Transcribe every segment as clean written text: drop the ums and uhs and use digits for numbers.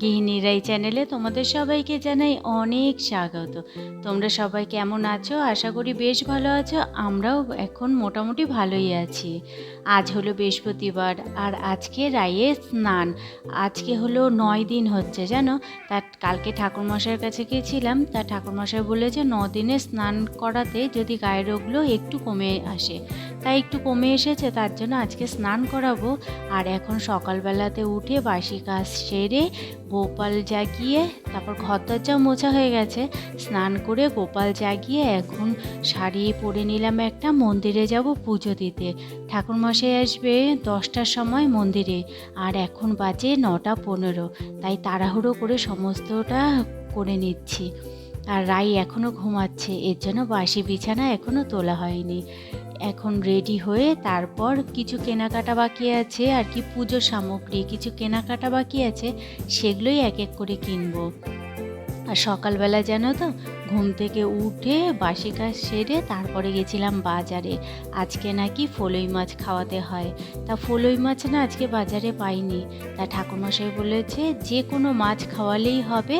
গৃহিণীরা এই চ্যানেলে তোমাদের সবাইকে জানাই অনেক স্বাগত। তোমরা সবাই কেমন আছো? আশা করি বেশ ভালো আছো। আমরাও এখন মোটামুটি ভালোই আছি। আজ হলো বৃহস্পতিবার আর আজকে রায়ের স্নান। আজকে হলো 9 দিন হচ্ছে জানো। তার কালকে ঠাকুরমশাইয়ের কাছে গিয়েছিলাম, তা ঠাকুরমশাই বলেছে 9 দিনে স্নান করাতে যদি গায়ের রোগগুলো একটু কমে আসে, তাই একটু কমে এসেছে, তার জন্য আজকে স্নান করাবো। আর এখন সকালবেলাতে উঠে বাসি কাজ সেরে গোপাল জাগিয়ে তারপর ঘর দরজা মোছা হয়ে গেছে, স্নান করে গোপাল জাগিয়ে এখন শাড়ি পরে নিলাম, একটা মন্দিরে যাব পুজো দিতে। ঠাকুরমশাই আসবে 10টার সময় মন্দিরে, আর এখন বাজে 9টা 15, তাই তাড়াহুড়ো করে সমস্তটা করে নিচ্ছি। আর রাই এখনও ঘুমাচ্ছে, এর জন্য বাসি বিছানা এখনও তোলা হয়নি। এখন রেডি হয়ে তারপর কিছু কেনাকাটা বাকি আছে, আর কি পুজোর সামগ্রী কিছু কেনাকাটা বাকি আছে, সেগুলোই এক এক করে কিনবো। আর সকালবেলা জানো তো, ঘুম থেকে উঠে বাসি কাজ সেরে তারপরে গেছিলাম বাজারে। আজকে নাকি ফলই মাছ খাওয়াতে হয়, তা ফলই মাছ না আজকে বাজারে পাইনি, তা ঠাকুরমশাই বলেছে যে কোনো মাছ খাওয়ালেই হবে।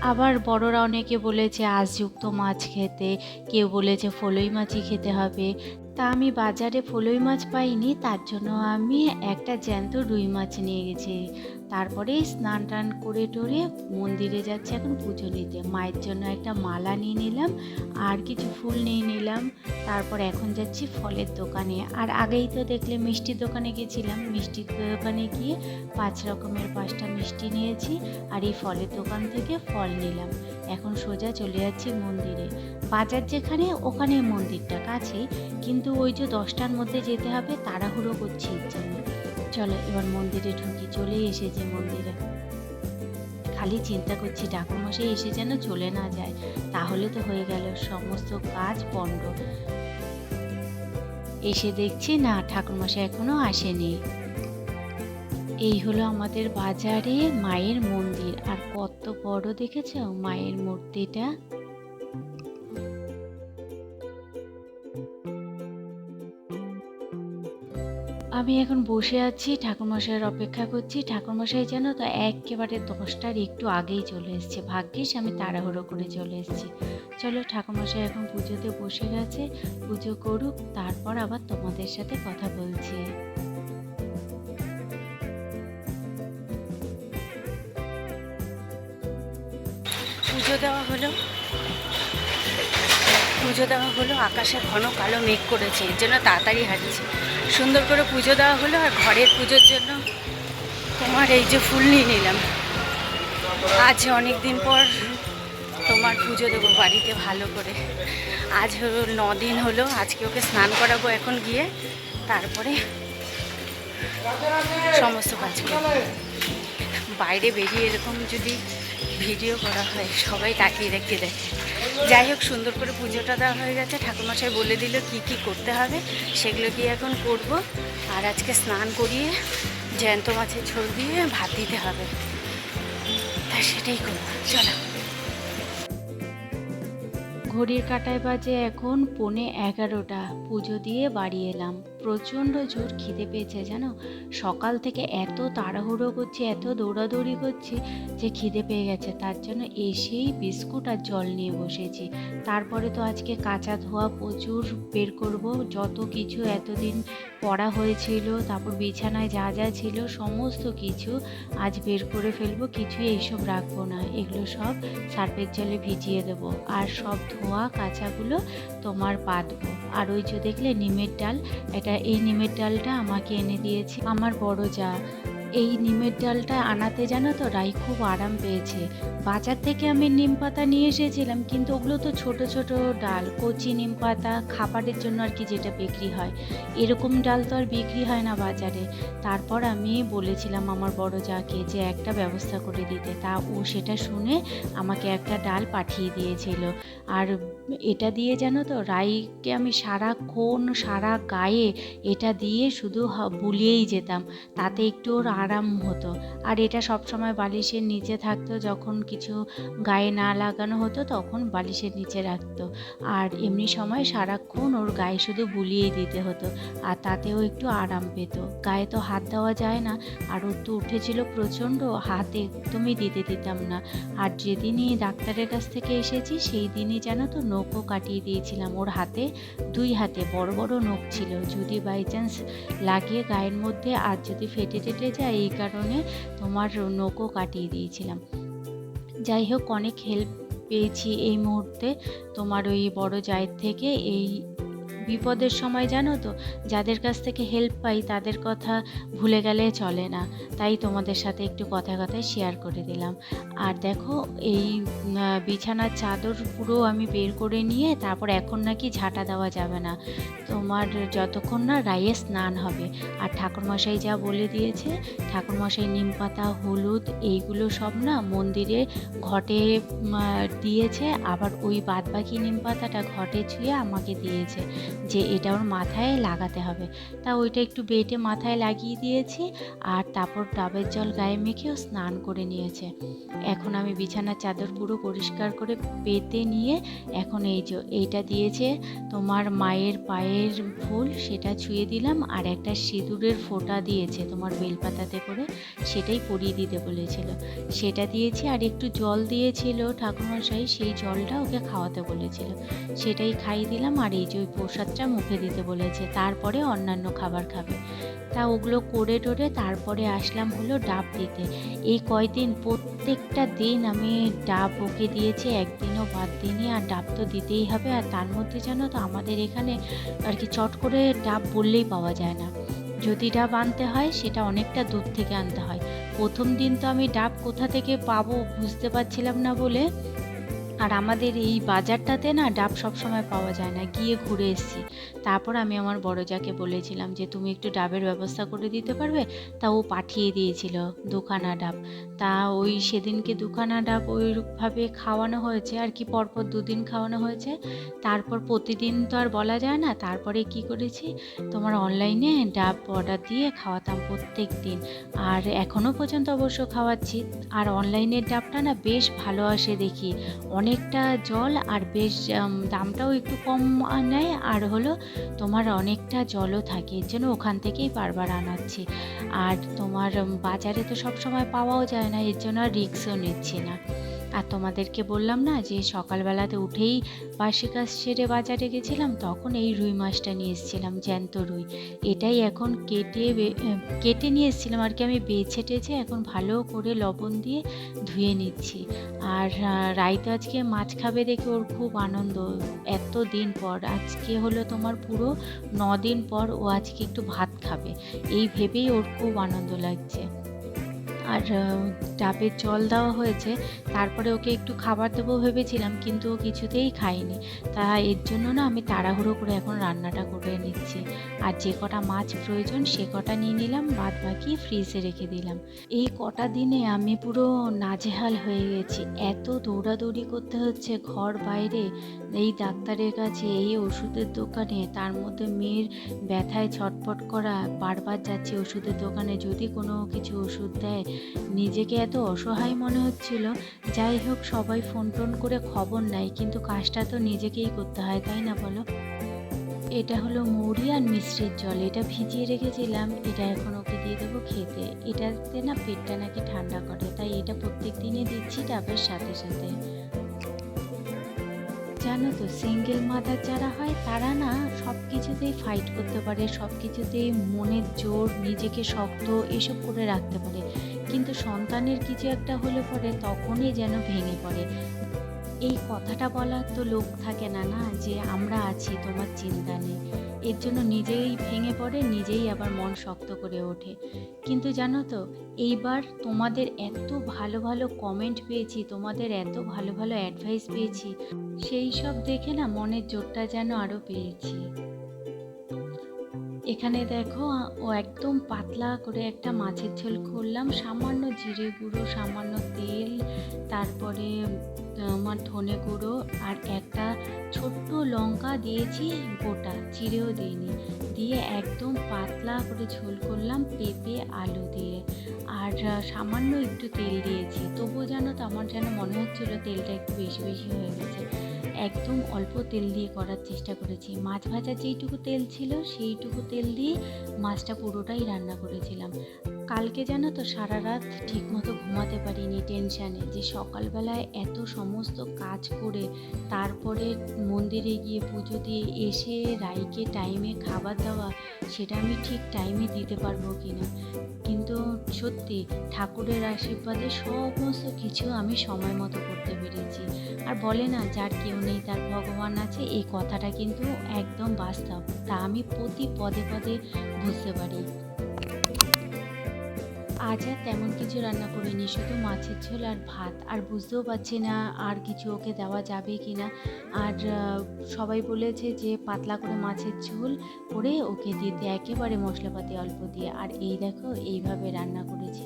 আবার বড়রা অনেকে বলেছে আঁশযুক্ত মাছ খেতে, কেউ বলেছে ফলই মাছই খেতে হবে। তা আমি বাজারে ফলই মাছ পাইনি, তার জন্য আমি একটা জ্যান্ত রুই মাছ নিয়ে গেছি। তারপরে স্নান টান করে টোরে মন্দিরে যাচ্ছি এখন পুজো নিতে। মায়ের জন্য একটা মালা নিয়ে নিলাম, আর কিছু ফুল নিয়ে নিলাম। তারপর এখন যাচ্ছি ফলের দোকানে। আর আগেই তো দেখলে মিষ্টির দোকানে গেছিলাম, মিষ্টির দোকানে গিয়ে 5 রকমের 5টা মিষ্টি নিয়েছি, আর এই ফলের দোকান থেকে ফল নিলাম। এখন সোজা চলে যাচ্ছি মন্দিরে। বাজার যেখানে ওখানে মন্দিরটা কাছেই, কিন্তু ওই যে 10টার মধ্যে যেতে হবে, তাড়াহুড়ো করছি এর জন্য। চলো এবার মন্দিরে ঢুকি, চলে এসেছি মন্দিরে। খালি চিন্তা করছি ঠাকুরমশাই এসে যেন চলে না যায়, তাহলে তো হয়ে গেল, সমস্ত কাজ পণ্ড। এসে দেখছি না, ঠাকুরমশাই এখনো আসেনি। এই হলো আমাদের বাজারে মায়ের মন্দির, আর কত বড় দেখেছো মায়ের মূর্তিটা। আমি এখন বসে আছি, ঠাকুরমশাইয়ের অপেক্ষা করছি। ঠাকুরমশাই যেন তো একেবারে 10টার একটু আগেই চলে এসছে, ভাগ্যিস আমি তাড়াহুড়ো করে চলে এসেছি। চলো ঠাকুরমশাই এখন পুজোতে বসে গেছে, পুজো করুক, তারপর আবার তোমাদের সাথে কথা বলছি। পুজো দেওয়া হলো, আকাশে ঘন কালো মেঘ করেছে, এর জন্য তাড়াতাড়ি হাঁটছি। সুন্দর করে পুজো দেওয়া হলো, আর ঘরের পুজোর জন্য তোমার এই যে ফুল নিয়ে নিলাম। আজ অনেক দিন পর তোমার পুজো দেবো বাড়িতে ভালো করে। আজ হলো 9 দিন হলো, আজকে ওকে স্নান করাবো এখন গিয়ে, তারপরে সমস্ত কাজ করবো। বাইরে বেরিয়ে এরকম যদি ভিডিও করা হয় সবাই তাকিয়ে রেখে দেয়। যাই হোক, সুন্দর করে পুজোটা দেওয়া হয়ে গেছে, ঠাকুরমশাই বলে দিল কি কি করতে হবে, সেগুলো দিয়ে এখন করব। আর আজকে স্নান করিয়ে জ্যান্ত মাছের ঝোল দিয়ে ভাত দিতে হবে, তা সেটাই করবো। চলো। ঘড়ির কাঁটায় বাজে এখন 11:15, পুজো দিয়ে বাড়ি এলাম। প্রচণ্ড জোর খিদে পেয়েছে জানো, সকাল থেকে এত তাড়াহুড়ো করছি, এত দৌড়াদৌড়ি করছি যে খিদে পেয়ে গেছে। তার জন্য এসেই বিস্কুট আর জল নিয়ে বসেছি। তারপরে তো আজকে কাঁচা ধোয়া প্রচুর বের করব, যত কিছু এতদিন পড়া হয়েছিল, তারপর বিছানায় যা যা ছিল সমস্ত কিছু আজ বের করে ফেলবো, কিছুই এইসব রাখবো না, এগুলো সব সার্ফের জলে ভিজিয়ে দেবো, আর সব ধোয়া কাঁচাগুলো তোমার পাতবো। আর ওই যে দেখলে নিমের ডাল, এই নিমের ডালটা আমাকে এনে দিয়েছে আমার বড় যা। এই নিমের ডালটা আনাতে জানো তো রাই খুব আরাম পেয়েছে। বাজার থেকে আমি নিম পাতা নিয়ে এসেছিলাম, কিন্তু ওগুলো তো ছোট ছোট ডাল, কচি নিম পাতা খাবারের জন্য আর কি, যেটা বিক্রি হয়, এরকম ডাল তো আর বিক্রি হয় না বাজারে। তারপর আমি বলেছিলাম আমার বড় যাকে যে একটা ব্যবস্থা করে দিতে, তা ও সেটা শুনে আমাকে একটা ডাল পাঠিয়ে দিয়েছিল। আর এটা দিয়ে জানো তো রাইকে আমি সারাক্ষণ সারা গায়ে এটা দিয়ে শুধু বুলিয়েই যেতাম, তাতে একটু ওর আরাম হতো। আর এটা সবসময় বালিশের নিচে থাকতো, যখন কিছু গায়ে না লাগানো হতো তখন বালিশের নিচে রাখতো। আর এমনি সময় সারাক্ষণ ওর গায়ে শুধু বুলিয়েই দিতে হতো, আর তাতেও একটু আরাম পেত। গায়ে তো হাত দেওয়া যায় না, আর ওর তো উঠেছিল প্রচণ্ড, হাতে একদমই দিতে দিতাম না। আর যেদিনই ডাক্তারের কাছ থেকে এসেছি সেই দিনই জানো তো নখও কাটিয়ে দিয়েছিলাম। ওর হাতে, দুই হাতে বড় বড় নখ ছিল, যদি বাই চান্স লাগিয়ে গায়ের মধ্যে আর যদি ফেটে টেটে যায় এই কারণে তোমার নখও কাটিয়ে দিয়েছিলাম। যাই হোক, অনেক হেল্প পেয়েছি এই মুহূর্তে তোমার ওই বড় জায়ের থেকে। এই বিপদের সময় জানো তো, যাদের কাছ থেকে হেল্প পাই তাদের কথা ভুলে গেলে চলে না, তাই তোমাদের সাথে একটু কথায় কথায় শেয়ার করে দিলাম। আর দেখো, এই বিছানার চাদর পুরো আমি বের করে নিয়ে তারপর এখন নাকি ঝাঁটা দেওয়া যাবে না তোমার যতক্ষণ না রায়ে স্নান হবে। আর ঠাকুরমশাই যা বলে দিয়েছে, ঠাকুরমশাই নিম পাতা, হলুদ এইগুলো সব না মন্দিরে ঘটে দিয়েছে, আবার ওই বাদবাকি নিম পাতাটা ঘটে ছুঁয়ে আমাকে দিয়েছে যে এটা ওর মাথায় লাগাতে হবে। তা ওইটা একটু বেটে মাথায় লাগিয়ে দিয়েছি, আর তারপর ডাবের জল গায়ে মেখেও স্নান করে নিয়েছে। এখন আমি বিছানার চাদর পুরো পরিষ্কার করে পেতে নিয়ে এখন এই যে এইটা দিয়েছে তোমার মায়ের পায়ের ফুল, সেটা ছুঁয়ে দিলাম। আর একটা সিঁদুরের ফোঁটা দিয়েছে তোমার বেলপাতাতে করে, সেটাই পরিয়ে দিতে বলেছিল, সেটা দিয়েছি। আর একটু জল দিয়েছিল ঠাকুরমশাই, সেই জলটা ওকে খাওয়াতে বলেছিল, সেটাই খাইয়ে দিলাম। আর এই যে ওই প্রসাদটা মুখে দিতে বলেছে, তারপরে অন্যান্য খাবার খাবে। তা ওগুলো করে টোরে তারপরে আসলাম হলো ডাব দিতে। এই কয়দিন প্রত্যেকটা দিন আমি ডাব ওকে দিয়েছি, একদিনও বাদ দিইনি। আর ডাব তো দিতেই হবে। আর তার মধ্যে জানো তো আমাদের এখানে আর কি চট করে ডাব বললেই পাওয়া যায় না, যদি ডাব আনতে হয় সেটা অনেকটা দূর থেকে আনতে হয়। প্রথম দিন তো আমি ডাব কোথা থেকে পাবো বুঝতে পারছিলাম না বলে, আর আমাদের এই বাজারটাতে না ডাব সবসময় পাওয়া যায় না, গিয়ে ঘুরে এসেছি। তারপর আমি আমার বড় যাকে বলেছিলাম যে তুমি একটু ডাবের ব্যবস্থা করে দিতে পারবে, তা ও পাঠিয়ে দিয়েছিল দুখানা ডাব। তা ওই সেদিনকে দুখানা ডাব ওইভাবে খাওয়ানো হয়েছে আর কি, পরপর দুদিন খাওয়ানো হয়েছে। তারপর প্রতিদিন তো আর বলা যায় না, তারপরে কি করেছি তোমার অনলাইনে ডাব অর্ডার দিয়ে খাওয়াতাম প্রত্যেক দিন, আর এখনও পর্যন্ত অবশ্য খাওয়াচ্ছি। আর অনলাইনের ডাবটা না বেশ ভালো আসে দেখি, অনেকটা জল আর বেশ দামটাও একটু কম নেয়, আর হলো তোমার অনেকটা জলও থাকে, এর জন্য ওখান থেকেই বারবার আনাচ্ছি। আর তোমার বাজারে তো সব সময় পাওয়াও যায় না, এর জন্য আর রিস্কও নিচ্ছি না। আর তোমাদেরকে বললাম না যে সকালবেলাতে উঠেই বাসি কাজ সেরে বাজারে গেছিলাম, তখন এই রুই মাছটা নিয়ে এসেছিলাম, জ্যান্ত রুই। এটাই এখন কেটে নিয়ে এসেছিলাম আর কি, আমি বেছে টেছে এখন ভালো করে লবণ দিয়ে ধুয়ে নিচ্ছি। আর রাইতো আজকে মাছ খাবে দেখে ওর খুব আনন্দ, এত দিন পর, আজকে হলো তোমার পুরো 9 দিন পর ও আজকে একটু ভাত খাবে, এই ভেবেই ওর খুব আনন্দ লাগছে। আর ডাবের জল দেওয়া হয়েছে, তারপরে ওকে একটু খাবার দেবো ভেবেছিলাম, কিন্তু ও কিছুতেই খায়নি। তা এর জন্য না আমি তাড়াহুড়ো করে এখন রান্নাটা করে নিচ্ছি। আর যে কটা মাছ প্রয়োজন সে কটা নিয়ে নিলাম, বাদ বাকি ফ্রিজে রেখে দিলাম। এই কটা দিনে আমি পুরো নাজেহাল হয়ে গেছি, এত দৌড়াদৌড়ি করতে হচ্ছে ঘর বাইরে, এই ডাক্তারের কাছে, এই ওষুধের দোকানে, তার মধ্যে মেয়ের ব্যথায় ছটফট করা, বারবার যাচ্ছি ওষুধের দোকানে, যদি কোনো কিছু ওষুধ দেয়, নিজেকে এত অসহায় মনে হচ্ছিল। যাই হোক, সবাই ফোন টোন করে খবর নেয়, কিন্তু কাজটা তো নিজেকেই করতে হয়, তাই না বলো? এটা হলো মৌরি আর মিশ্রির জল, এটা ভিজিয়ে রেখেছিলাম, এটা এখন ওকে দিয়ে দেবো খেতে। এটাতে না পেটটা নাকি ঠান্ডা করে, তাই এটা প্রত্যেক দিনই দিচ্ছি ডাবের সাথে সাথে। জানো তো, সিঙ্গেল মাদার যারা হয় তারা না সব কিছুতেই ফাইট করতে পারে, সব কিছুতেই মনের জোর, নিজেকে শক্ত এসব করে রাখতে পারে, কিন্তু সন্তানের কিছু একটা হলে পরে তখনই যেন ভেঙে পড়ে। এই কথাটা বলার তো লোক থাকে না, না যে আমরা আছি, তোমার চিন্তা নেই, এর জন্য নিজেই ভেঙে পড়ে, নিজেই আবার মন শক্ত করে ওঠে। কিন্তু জানো তো, এইবার তোমাদের এত ভালো ভালো কমেন্ট পেয়েছি, তোমাদের এত ভালো ভালো অ্যাডভাইস পেয়েছি, সেই সব দেখে না মনের জোরটা যেন আরও পেয়েছি। এখানে দেখো, ও একদম পাতলা করে একটা মাছের ঝোল করলাম, সামান্য জিরে গুঁড়ো, সামান্য তেল, তারপরে তোমার ধনে গুঁড়ো আর একটা ছোট্ট লঙ্কা দিয়েছি, গোটা চিড়েও দিইনি, দিয়ে একদম পাতলা করে ঝোল করলাম পেঁপে আলু দিয়ে। আর সামান্য একটু তেল দিয়েছি, তবুও জানো তো আমার যেন মনে হচ্ছিলো তেলটা একটু বেশি বেশি হয়ে গেছে। একদম অল্প তেল দিয়ে করার চেষ্টা করেছি। মাছ ভাজার যেইটুকু তেল ছিল সেইটুকু তেল দিয়ে মাছটা পুরোটাই রান্না করেছিলাম। কালকে জানো তো সারা রাত ঠিকমতো ঘুমাতে পারিনি টেনশানে, যে সকালবেলায় এত সমস্ত কাজ করে তারপরে মন্দিরে গিয়ে পুজো দিয়ে এসে রাইকে টাইমে খাবার দেওয়া, সেটা আমি ঠিক টাইমে দিতে পারবো কি না। কিন্তু সত্যি ঠাকুরের আশীর্বাদে সমস্ত কিছু আমি সময় মতো করতে পেরেছি। আর বলে না, যার কেউ নেই তার ভগবান আছে, এই কথাটা কিন্তু একদম বাস্তব, তা আমি প্রতি পদে পদে বুঝতে পারি। আজ আর তেমন কিছু রান্না করিনি, শুধু মাছের ঝোল আর ভাত। আর বুঝতেও পারছি না আর কিছু ওকে দেওয়া যাবে কি না। আর সবাই বলেছে যে পাতলা করে মাছের ঝোল করে ওকে দিতে, একেবারে মশলাপাতি অল্প দিয়ে। আর এই দেখো এইভাবে রান্না করেছি।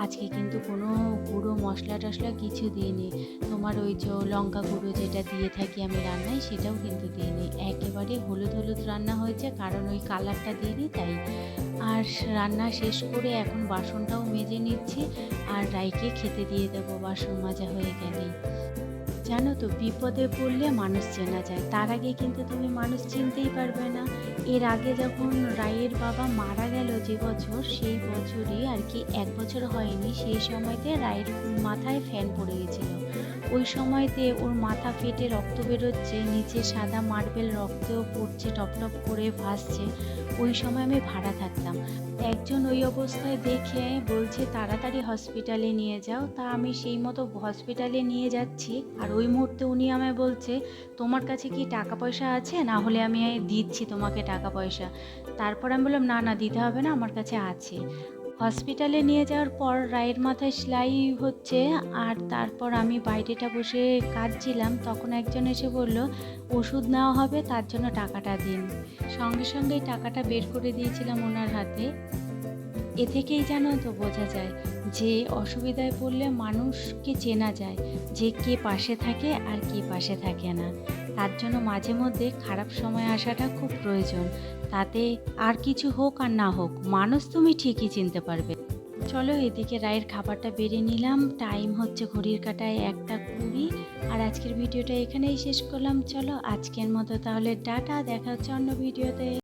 আজকে কিন্তু কোনো গুঁড়ো মশলা টশলা কিছু দিইনি। তোমার ওই যে লঙ্কা গুঁড়ো যেটা দিয়ে থাকি আমি রান্নায়, সেটাও কিন্তু দিইনি। একেবারে হলুদ হলুদ রান্না হয়েছে, কারণ ওই কালারটা দিইনি তাই। আর রান্না শেষ করে এখন বাসনটাও মেজে নিচ্ছি, আর রাইকে খেতে দিয়ে দেবো বাসন মাজা হয়ে গেলেই। জানো তো, বিপদে পড়লে মানুষ চেনা যায়, তার আগে কিন্তু তুমি মানুষ চিনতেই পারবে না। এর আগে যখন রায়ের বাবা মারা গেল যে বছর, সেই বছরই আর কি, 1 বছর হয়নি, সেই সময়তে রায়ের মাথায় ফ্যান পড়ে গেছিল। ওই সময়তে ওর মাথা ফেটে রক্ত বেরোচ্ছে, নিচে সাদা মার্বেল রক্তও পড়ছে, টপ টপ করে ভাসছে। ওই সময় আমি ভাড়া থাকতাম। একজন ওই অবস্থায় দেখে বলছে তাড়াতাড়ি হসপিটালে নিয়ে যাও। তা আমি সেই মতো হসপিটালে নিয়ে যাচ্ছি, আর ওই মুহূর্তে উনি আমায় বলছে, তোমার কাছে কি টাকা পয়সা আছে, না হলে আমি দিচ্ছি তোমাকে টাকা পয়সা। তারপর আমি বললাম, না না দিতে হবে না, আমার কাছে আছে। হসপিটালে নিয়ে যাওয়ার পর রায়ের মাথায় সেলাই হচ্ছে, আর তারপর আমি বাইরেটা বসে কাঁদছিলাম। তখন একজন এসে বলল, ওষুধ নেওয়া হবে, তার জন্য টাকাটা দিন। সঙ্গে সঙ্গেই টাকাটা বের করে দিয়েছিলাম ওনার হাতে। এ থেকেই জানো তো বোঝা যায় যে অসুবিধায় পড়লে মানুষকে চেনা যায়, যে কে পাশে থাকে আর কে পাশে থাকে না। তার জন্য মাঝে মধ্যে খারাপ সময় আসাটা খুব প্রয়োজন। তাতে আর কিছু হোক আর না হোক, মানুষ তুমি ঠিকই চিনতে পারবে। চলো, এদিকে রায়ের খাবারটা বেড়ে নিলাম। টাইম হচ্ছে ঘড়ির কাঁটায় 1টা 20। আর আজকের ভিডিওটা এখানেই শেষ করলাম। চলো আজকের মতো তাহলে টাটা, দেখা হচ্ছে অন্য ভিডিওতে।